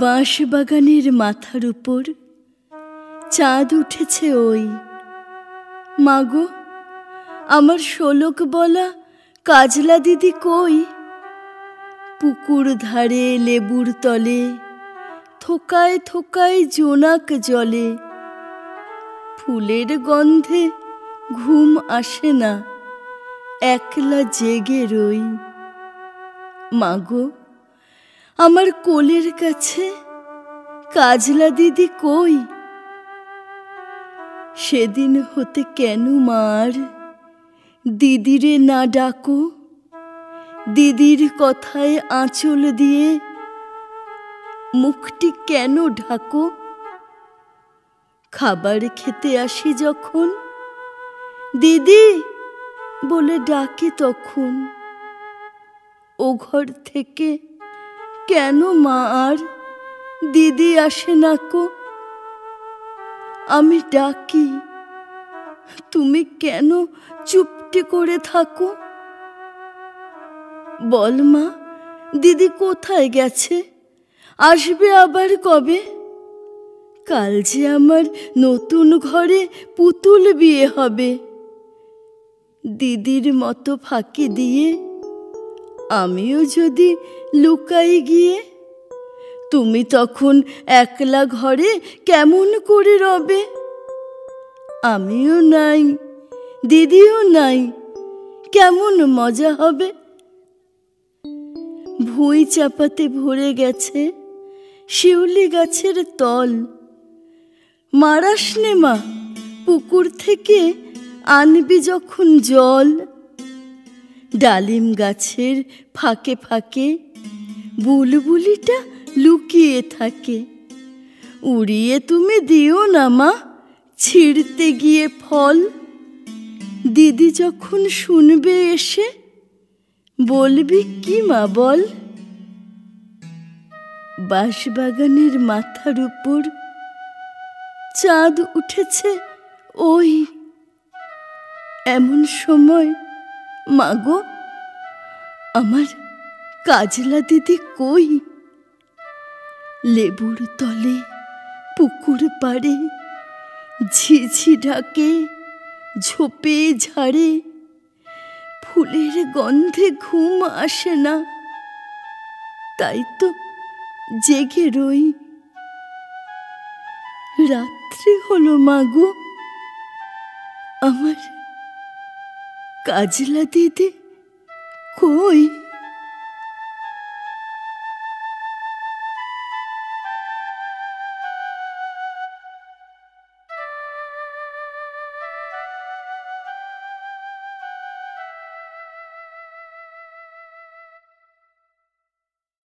বাঁশবাগানের মাথার উপর চাঁদ উঠেছে ওই। মাগো, আমার শোলক বলা কাজলা দিদি কই? পুকুর ধারে লেবুর তলে থোকায় থোকায় জোনাক জলে। ফুলের গন্ধে ঘুম আসে না, একলা জেগে রই। মাগো, আমার কোলের কাছে কাজলা দিদি কই? সেদিন হতে কেন মার দিদিরে না ডাকো? দিদির কথায় আঁচল দিয়ে মুখটি কেন ঢাকো? খাবার খেতে আসি যখন দিদি বলে ডাকে তখন। ও ঘর থেকে কেন মা আর দিদি আসে না কো? আমি ডাকি, তুমি কেন চুপটি করে থাকো? বল মা, দিদি কোথায় গেছে? আসবে আবার কবে? কাল যে আমার নতুন ঘরে পুতুল বিয়ে হবে। দিদির মতো ফাঁকি দিয়ে আমিও যদি লুকাই গিয়ে, তুমি তখন একলা ঘরে কেমন করে রবে? আমিও নাই, দিদিও নাই, কেমন মজা হবে। ভুঁই চাপাতে ভরে গেছে শিউলি গাছের তল। মারাস নে মা, পুকুর থেকে আনবি যখন জল। ডালিম গাছের ফাঁকে ফাঁকে বুলবুলিটা লুকিয়ে থাকে। উড়িয়ে তুমি দিও না মা, ছিঁড়তে গিয়ে ফল। দিদি যখন শুনবে এসে বলবি কি মা বল? বাঁশবাগানের মাথার উপর চাঁদ উঠেছে ওই। এমন সময় মাগো, আমার কাজলা দিদি কই? লেবুর তলে পুকুর পাড়ে ঝিঝি ডাকে, ঝোপে ঝাড়ে। ফুলের গন্ধে ঘুম আসে না, তাই তো জেগে রই। রাত্রি হলো মাগো, আমার কাজলা দিদি কই?